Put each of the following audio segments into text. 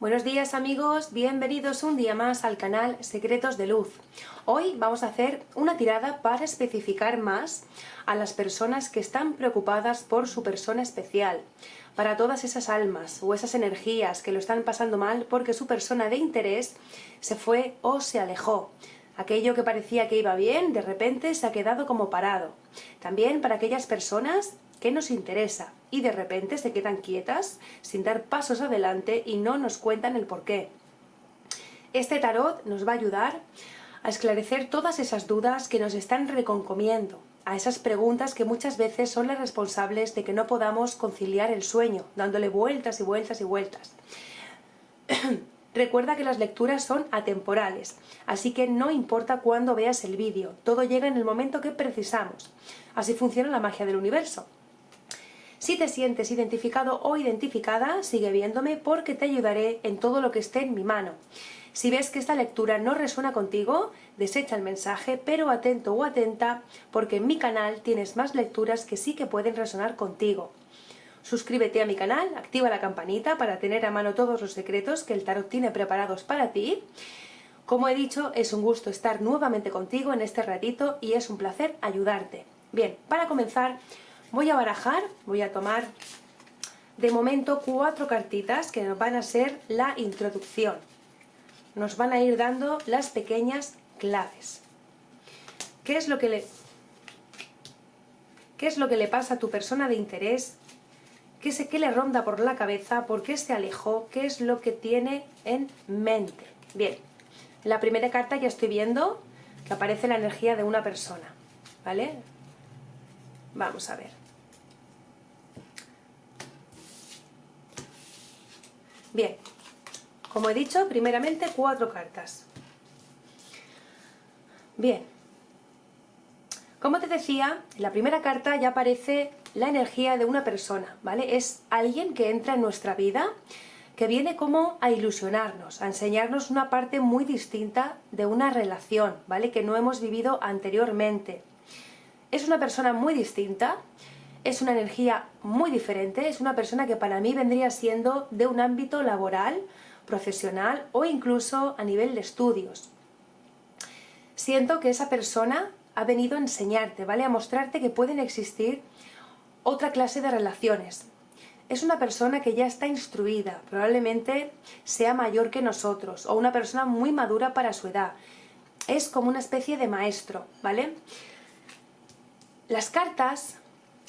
Buenos días amigos, bienvenidos un día más al canal Secretos de Luz. Hoy vamos a hacer una tirada para especificar más a las personas que están preocupadas por su persona especial, para todas esas almas o esas energías que lo están pasando mal porque su persona de interés se fue o se alejó. Aquello que parecía que iba bien, de repente se ha quedado como parado. También para aquellas personas que nos interesa y de repente se quedan quietas sin dar pasos adelante y no nos cuentan el porqué. Este tarot nos va a ayudar a esclarecer todas esas dudas que nos están reconcomiendo, a esas preguntas que muchas veces son las responsables de que no podamos conciliar el sueño, dándole vueltas y vueltas y vueltas. Recuerda que las lecturas son atemporales, así que no importa cuándo veas el vídeo, todo llega en el momento que precisamos. Así funciona la magia del universo. Si te sientes identificado o identificada, sigue viéndome porque te ayudaré en todo lo que esté en mi mano. Si ves que esta lectura no resuena contigo, desecha el mensaje, pero atento o atenta porque en mi canal tienes más lecturas que sí que pueden resonar contigo. Suscríbete a mi canal, activa la campanita para tener a mano todos los secretos que el tarot tiene preparados para ti. Como he dicho, es un gusto estar nuevamente contigo en este ratito y es un placer ayudarte. Bien, para comenzar voy a barajar, voy a tomar de momento 4 cartitas que nos van a ser la introducción. Nos van a ir dando las pequeñas claves. ¿Qué es lo que le pasa a tu persona de interés? ¿Qué le ronda por la cabeza? ¿Por qué se alejó? ¿Qué es lo que tiene en mente? Bien, en la primera carta ya estoy viendo que aparece la energía de una persona, ¿vale? Vamos a ver. Bien, como he dicho, primeramente 4 cartas. Bien, como te decía, en la primera carta ya aparece la energía de una persona, ¿vale? Es alguien que entra en nuestra vida, que viene como a ilusionarnos, a enseñarnos una parte muy distinta de una relación, ¿vale? Que no hemos vivido anteriormente. Es una persona muy distinta, es una energía muy diferente, es una persona que para mí vendría siendo de un ámbito laboral, profesional o incluso a nivel de estudios. Siento que esa persona ha venido a enseñarte, ¿vale? A mostrarte que pueden existir otra clase de relaciones. Es una persona que ya está instruida, probablemente sea mayor que nosotros o una persona muy madura para su edad. Es como una especie de maestro, ¿vale? Las cartas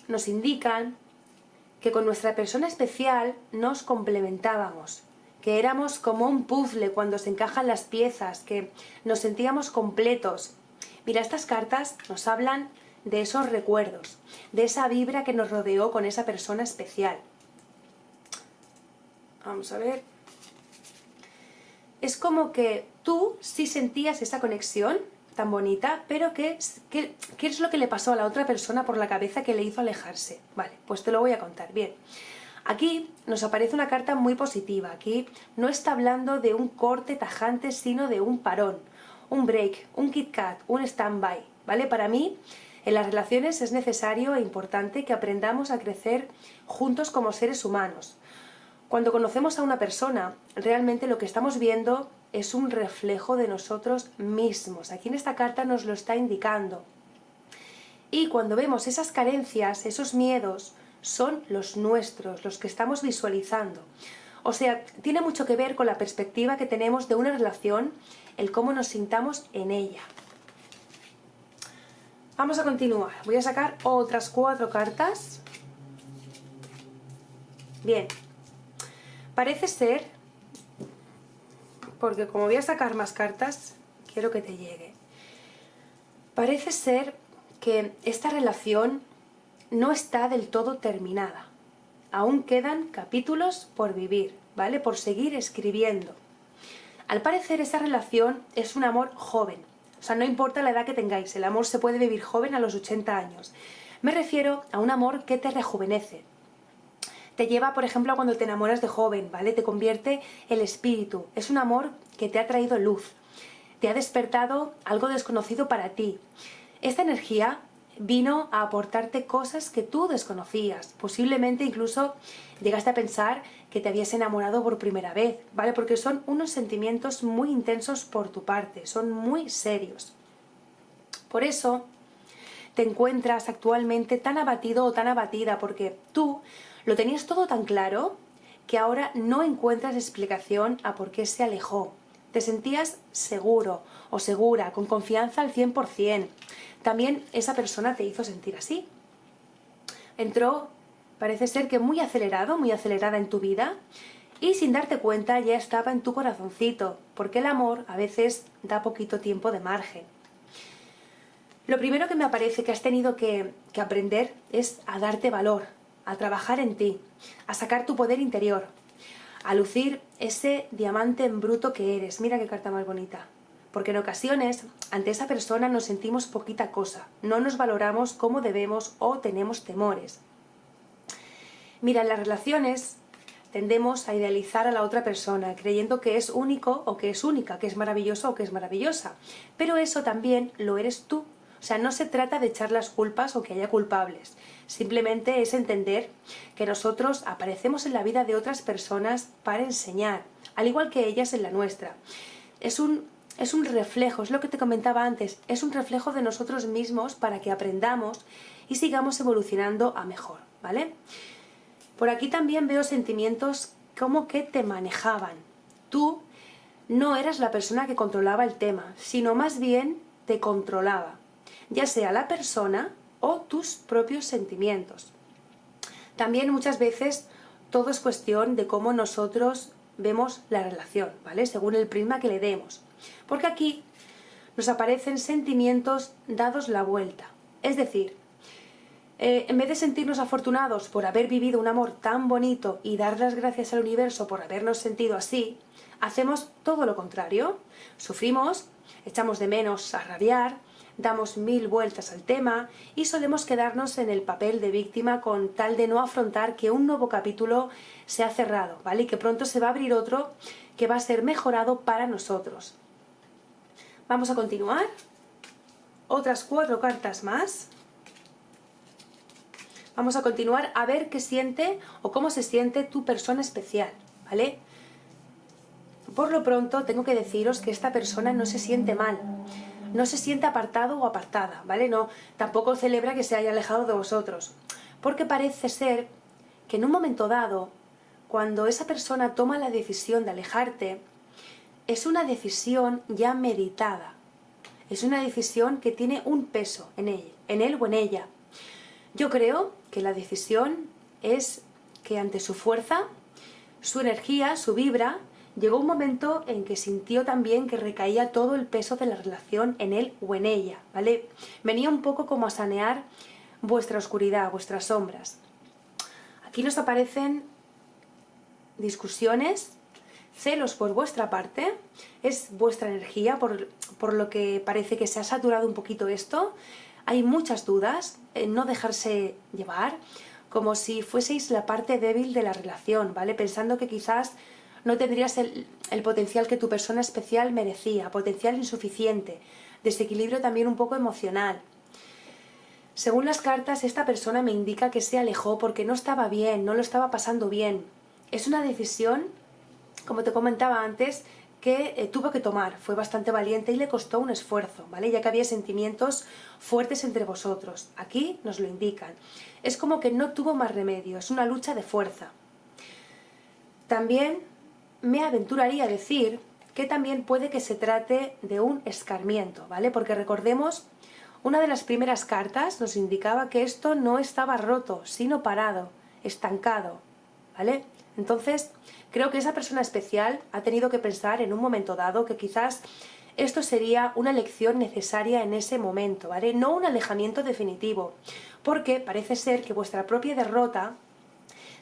nos indican que con nuestra persona especial nos complementábamos, que éramos como un puzzle cuando se encajan las piezas, que nos sentíamos completos. Mira, estas cartas nos hablan de esos recuerdos, de esa vibra que nos rodeó con esa persona especial. Vamos a ver. Es como que tú sí sentías esa conexión tan bonita, pero ¿qué es lo que le pasó a la otra persona por la cabeza que le hizo alejarse? Vale, pues te lo voy a contar. Bien, aquí nos aparece una carta muy positiva. Aquí no está hablando de un corte tajante, sino de un parón, un break, un Kit Kat, un stand-by, ¿vale? Para mí, en las relaciones es necesario e importante que aprendamos a crecer juntos como seres humanos. Cuando conocemos a una persona, realmente lo que estamos viendo es un reflejo de nosotros mismos. Aquí en esta carta nos lo está indicando. Y cuando vemos esas carencias, esos miedos, son los nuestros, los que estamos visualizando. O sea, tiene mucho que ver con la perspectiva que tenemos de una relación, el cómo nos sintamos en ella. Vamos a continuar. Voy a sacar otras 4 cartas. Bien. Parece ser, porque como voy a sacar más cartas, quiero que te llegue. Parece ser que esta relación no está del todo terminada. Aún quedan capítulos por vivir, ¿vale? Por seguir escribiendo. Al parecer esa relación es un amor joven. O sea, no importa la edad que tengáis, el amor se puede vivir joven a los 80 años. Me refiero a un amor que te rejuvenece. Te lleva, por ejemplo, a cuando te enamoras de joven, ¿vale? Te convierte el espíritu. Es un amor que te ha traído luz. Te ha despertado algo desconocido para ti. Esta energía vino a aportarte cosas que tú desconocías. Posiblemente incluso llegaste a pensar que te habías enamorado por primera vez, ¿vale? Porque son unos sentimientos muy intensos por tu parte, son muy serios. Por eso te encuentras actualmente tan abatido o tan abatida, porque tú lo tenías todo tan claro que ahora no encuentras explicación a por qué se alejó. Te sentías seguro o segura, con confianza al 100%. También esa persona te hizo sentir así. Entró, parece ser que muy acelerado, muy acelerada en tu vida, y sin darte cuenta ya estaba en tu corazoncito, porque el amor a veces da poquito tiempo de margen. Lo primero que me aparece que has tenido que aprender es a darte valor, a trabajar en ti, a sacar tu poder interior, a lucir ese diamante en bruto que eres. Mira qué carta más bonita. Porque en ocasiones, ante esa persona nos sentimos poquita cosa, no nos valoramos como debemos o tenemos temores. Mira, en las relaciones tendemos a idealizar a la otra persona, creyendo que es único o que es única, que es maravilloso o que es maravillosa. Pero eso también lo eres tú. O sea, no se trata de echar las culpas o que haya culpables. Simplemente es entender que nosotros aparecemos en la vida de otras personas para enseñar, al igual que ellas en la nuestra. Es un reflejo, es lo que te comentaba antes, es un reflejo de nosotros mismos para que aprendamos y sigamos evolucionando a mejor, ¿vale? Por aquí también veo sentimientos como que te manejaban. Tú no eras la persona que controlaba el tema, sino más bien te controlaba, ya sea la persona o tus propios sentimientos. También muchas veces todo es cuestión de cómo nosotros vemos la relación, ¿vale? Según el prisma que le demos. Porque aquí nos aparecen sentimientos dados la vuelta. Es decir, en vez de sentirnos afortunados por haber vivido un amor tan bonito y dar las gracias al universo por habernos sentido así, hacemos todo lo contrario. Sufrimos, echamos de menos a rabiar, damos 1000 vueltas al tema y solemos quedarnos en el papel de víctima con tal de no afrontar que un nuevo capítulo se ha cerrado, ¿vale? Y que pronto se va a abrir otro que va a ser mejorado para nosotros. Vamos a continuar. Otras 4 cartas más. Vamos a continuar a ver qué siente o cómo se siente tu persona especial, ¿vale? Por lo pronto tengo que deciros que esta persona no se siente mal, no se siente apartado o apartada, ¿vale? No, tampoco celebra que se haya alejado de vosotros, porque parece ser que en un momento dado, cuando esa persona toma la decisión de alejarte, es una decisión ya meditada, es una decisión que tiene un peso en él o en ella. Yo creo que la decisión es que ante su fuerza, su energía, su vibra, llegó un momento en que sintió también que recaía todo el peso de la relación en él o en ella, ¿vale? Venía un poco como a sanear vuestra oscuridad, vuestras sombras. Aquí nos aparecen discusiones, celos por vuestra parte, es vuestra energía, por lo que parece que se ha saturado un poquito esto. Hay muchas dudas, no dejarse llevar, como si fueseis la parte débil de la relación, ¿vale? Pensando que quizás no tendrías el potencial que tu persona especial merecía, potencial insuficiente, desequilibrio también un poco emocional. Según las cartas, esta persona me indica que se alejó porque no estaba bien, no lo estaba pasando bien. Es una decisión, como te comentaba antes, que tuvo que tomar, fue bastante valiente y le costó un esfuerzo, ¿vale? Ya que había sentimientos fuertes entre vosotros. Aquí nos lo indican. Es como que no tuvo más remedio, es una lucha de fuerza. También me aventuraría a decir que también puede que se trate de un escarmiento, ¿vale? Porque recordemos, una de las primeras cartas nos indicaba que esto no estaba roto, sino parado, estancado, ¿vale? Entonces, creo que esa persona especial ha tenido que pensar en un momento dado que quizás esto sería una lección necesaria en ese momento, ¿vale? No un alejamiento definitivo, porque parece ser que vuestra propia derrota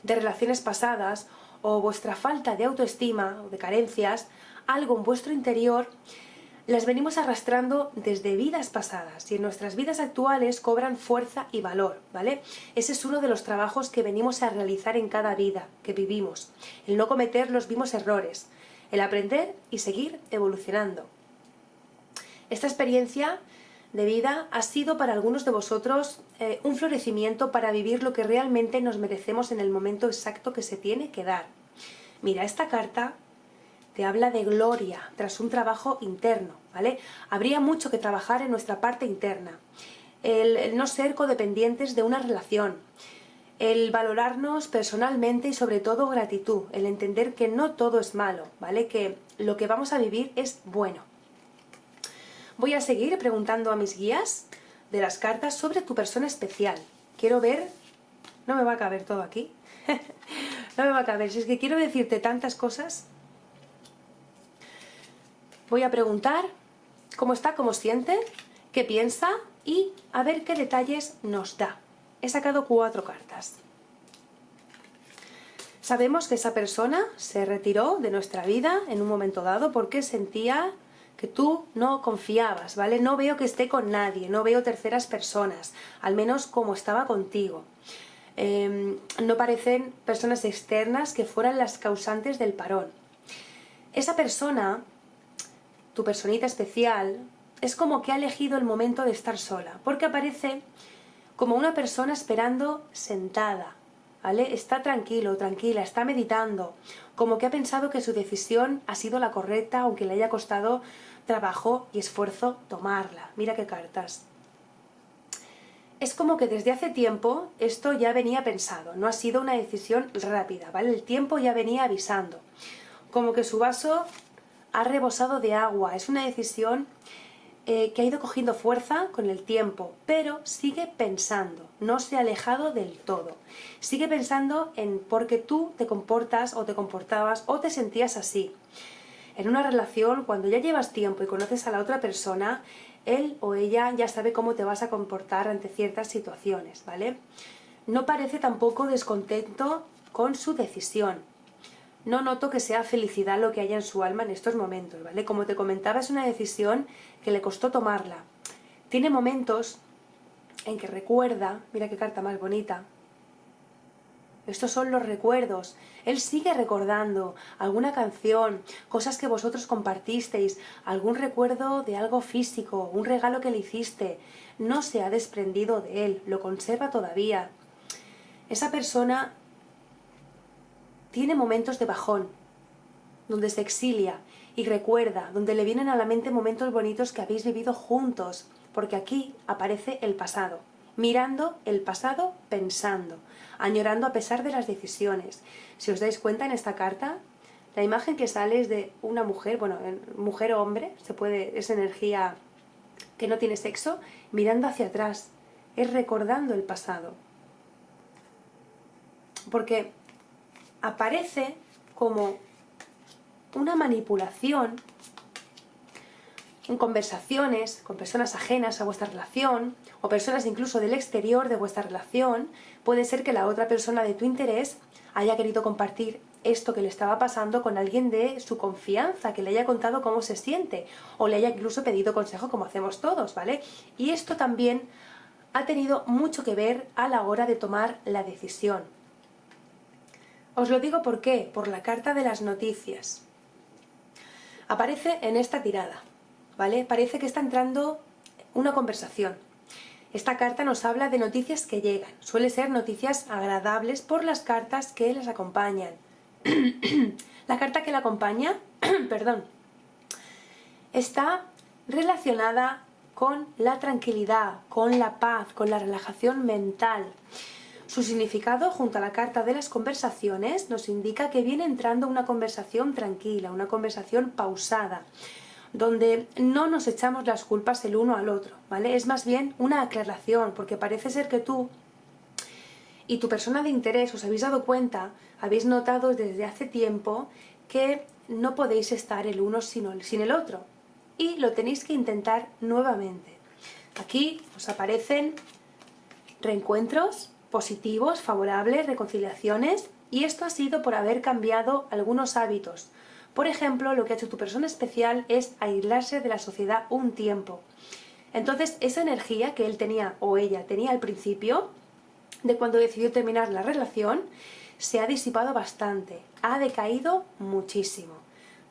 de relaciones pasadas o vuestra falta de autoestima o de carencias, algo en vuestro interior, las venimos arrastrando desde vidas pasadas y en nuestras vidas actuales cobran fuerza y valor, ¿vale? Ese es uno de los trabajos que venimos a realizar en cada vida que vivimos, el no cometer los mismos errores, el aprender y seguir evolucionando. Esta experiencia de vida ha sido para algunos de vosotros un florecimiento para vivir lo que realmente nos merecemos en el momento exacto que se tiene que dar. Mira, esta carta te habla de gloria tras un trabajo interno, ¿vale? Habría mucho que trabajar en nuestra parte interna. El no ser codependientes de una relación, el valorarnos personalmente y sobre todo gratitud, el entender que no todo es malo, ¿vale? Que lo que vamos a vivir es bueno. Voy a seguir preguntando a mis guías de las cartas sobre tu persona especial. Quiero ver... No me va a caber todo aquí. No me va a caber, si es que quiero decirte tantas cosas. Voy a preguntar cómo está, cómo siente, qué piensa y a ver qué detalles nos da. He sacado 4 cartas. Sabemos que esa persona se retiró de nuestra vida en un momento dado porque sentía que tú no confiabas, ¿vale? No veo que esté con nadie, no veo terceras personas, al menos como estaba contigo. No parecen personas externas que fueran las causantes del parón. Esa persona, tu personita especial, es como que ha elegido el momento de estar sola, porque aparece como una persona esperando sentada, ¿vale? Está tranquilo, tranquila, está meditando, como que ha pensado que su decisión ha sido la correcta, aunque le haya costado trabajo y esfuerzo tomarla. Mira qué cartas. Es como que desde hace tiempo esto ya venía pensado, no ha sido una decisión rápida, ¿vale? El tiempo ya venía avisando, como que su vaso ha rebosado de agua, es una decisión que ha ido cogiendo fuerza con el tiempo, pero sigue pensando, no se ha alejado del todo. Sigue pensando en por qué tú te comportas o te comportabas o te sentías así. En una relación, cuando ya llevas tiempo y conoces a la otra persona, él o ella ya sabe cómo te vas a comportar ante ciertas situaciones, ¿vale? No parece tampoco descontento con su decisión. No noto que sea felicidad lo que haya en su alma en estos momentos, ¿vale? Como te comentaba, es una decisión que le costó tomarla. Tiene momentos en que recuerda, mira qué carta más bonita. Estos son los recuerdos. Él sigue recordando alguna canción, cosas que vosotros compartisteis, algún recuerdo de algo físico, un regalo que le hiciste. No se ha desprendido de él, lo conserva todavía. Esa persona tiene momentos de bajón, donde se exilia y recuerda, donde le vienen a la mente momentos bonitos que habéis vivido juntos, porque aquí aparece el pasado, mirando el pasado, pensando, añorando a pesar de las decisiones. Si os dais cuenta en esta carta, la imagen que sale es de una mujer, bueno, mujer o hombre, es energía que no tiene sexo, mirando hacia atrás, es recordando el pasado. Porque aparece como una manipulación en conversaciones con personas ajenas a vuestra relación o personas incluso del exterior de vuestra relación. Puede ser que la otra persona de tu interés haya querido compartir esto que le estaba pasando con alguien de su confianza, que le haya contado cómo se siente o le haya incluso pedido consejo como hacemos todos, ¿vale? Y esto también ha tenido mucho que ver a la hora de tomar la decisión. Os lo digo ¿por qué? Por la carta de las noticias. Aparece en esta tirada, ¿vale? Parece que está entrando una conversación. Esta carta nos habla de noticias que llegan. Suele ser noticias agradables por las cartas que las acompañan. La carta que la acompaña, perdón, está relacionada con la tranquilidad, con la paz, con la relajación mental. Su significado, junto a la carta de las conversaciones, nos indica que viene entrando una conversación tranquila, una conversación pausada, donde no nos echamos las culpas el uno al otro, ¿vale? Es más bien una aclaración, porque parece ser que tú y tu persona de interés os habéis dado cuenta, habéis notado desde hace tiempo que no podéis estar el uno sin el otro, y lo tenéis que intentar nuevamente. Aquí os aparecen reencuentros positivos, favorables, reconciliaciones, y esto ha sido por haber cambiado algunos hábitos. Por ejemplo, lo que ha hecho tu persona especial es aislarse de la sociedad un tiempo. Entonces, esa energía que él tenía o ella tenía al principio, de cuando decidió terminar la relación, se ha disipado bastante, ha decaído muchísimo.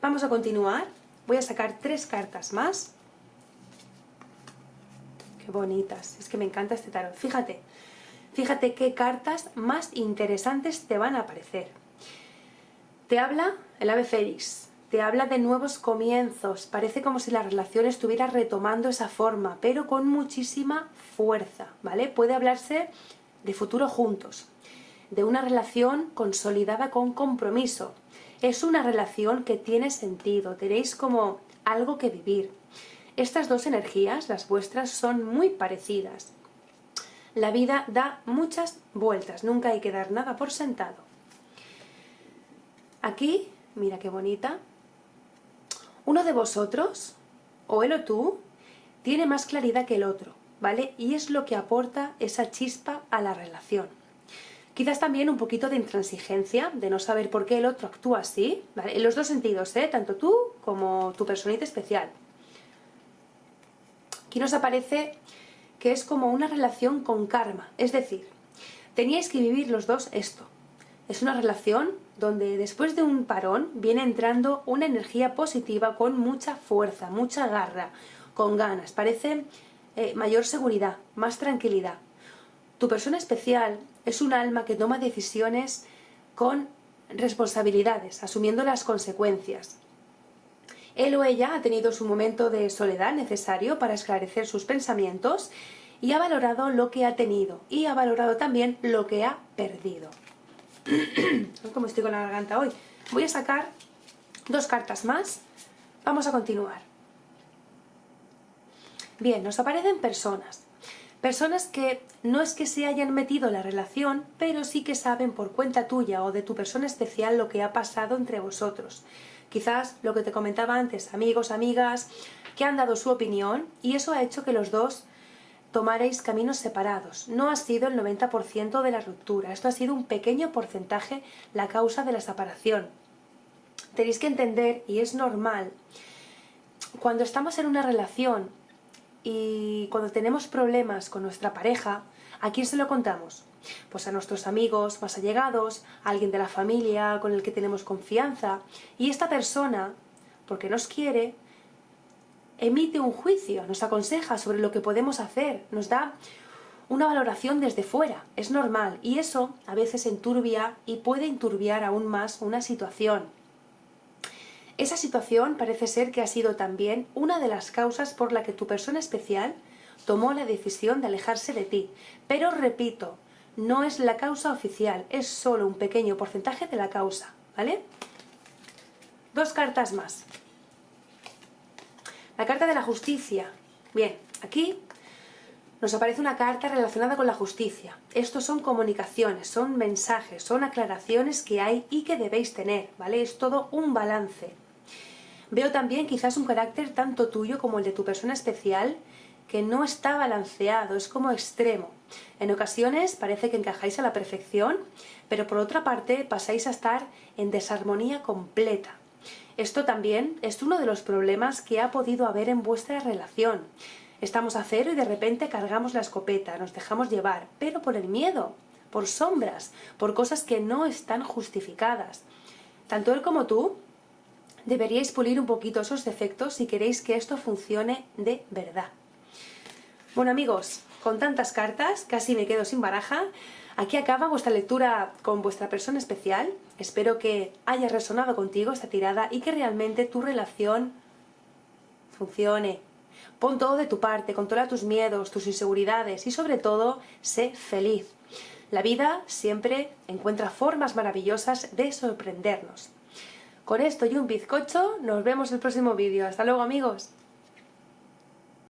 Vamos a continuar, voy a sacar 3 cartas más. Qué bonitas, es que me encanta este tarot. Fíjate, fíjate qué cartas más interesantes te van a aparecer. Te habla el ave fénix, te habla de nuevos comienzos, parece como si la relación estuviera retomando esa forma, pero con muchísima fuerza, ¿vale? Puede hablarse de futuro juntos, de una relación consolidada con compromiso. Es una relación que tiene sentido, tenéis como algo que vivir. Estas dos energías, las vuestras, son muy parecidas. La vida da muchas vueltas, nunca hay que dar nada por sentado. Aquí, mira qué bonita. Uno de vosotros, o él o tú, tiene más claridad que el otro, ¿vale? Y es lo que aporta esa chispa a la relación. Quizás también un poquito de intransigencia, de no saber por qué el otro actúa así, ¿vale? En los dos sentidos, tanto tú como tu personita especial. Aquí nos aparece que es como una relación con karma, es decir, teníais que vivir los dos esto. Es una relación donde después de un parón viene entrando una energía positiva con mucha fuerza, mucha garra, con ganas, parece mayor seguridad, más tranquilidad. Tu persona especial es un alma que toma decisiones con responsabilidades, asumiendo las consecuencias. Él o ella ha tenido su momento de soledad necesario para esclarecer sus pensamientos y ha valorado lo que ha tenido y ha valorado también lo que ha perdido. Como estoy con la garganta hoy. Voy a sacar 2 cartas más. Vamos a continuar. Bien, nos aparecen personas. Personas que no es que se hayan metido en la relación, pero sí que saben por cuenta tuya o de tu persona especial lo que ha pasado entre vosotros. Quizás lo que te comentaba antes, amigos, amigas, que han dado su opinión y eso ha hecho que los dos tomaréis caminos separados. No ha sido el 90% de la ruptura, esto ha sido un pequeño porcentaje la causa de la separación. Tenéis que entender, y es normal, cuando estamos en una relación y cuando tenemos problemas con nuestra pareja, ¿a quién se lo contamos? Pues a nuestros amigos más allegados, a alguien de la familia con el que tenemos confianza. Y esta persona, porque nos quiere, emite un juicio, nos aconseja sobre lo que podemos hacer, nos da una valoración desde fuera. Es normal y eso a veces enturbia y puede enturbiar aún más una situación. Esa situación parece ser que ha sido también una de las causas por la que tu persona especial tomó la decisión de alejarse de ti. Pero repito, no es la causa oficial, es solo un pequeño porcentaje de la causa, ¿vale? 2 cartas más. La carta de la justicia. Bien, aquí nos aparece una carta relacionada con la justicia. Estos son comunicaciones, son mensajes, son aclaraciones que hay y que debéis tener, ¿vale? Es todo un balance. Veo también quizás un carácter tanto tuyo como el de tu persona especial que no está balanceado, es como extremo. En ocasiones parece que encajáis a la perfección, pero por otra parte pasáis a estar en desarmonía completa. Esto también es uno de los problemas que ha podido haber en vuestra relación. Estamos a cero y de repente cargamos la escopeta, nos dejamos llevar, pero por el miedo, por sombras, por cosas que no están justificadas. Tanto él como tú deberíais pulir un poquito esos defectos si queréis que esto funcione de verdad. Bueno amigos, con tantas cartas, casi me quedo sin baraja. Aquí acaba vuestra lectura con vuestra persona especial. Espero que haya resonado contigo esta tirada y que realmente tu relación funcione. Pon todo de tu parte, controla tus miedos, tus inseguridades y sobre todo, sé feliz. La vida siempre encuentra formas maravillosas de sorprendernos. Con esto y un bizcocho, nos vemos en el próximo vídeo. Hasta luego amigos.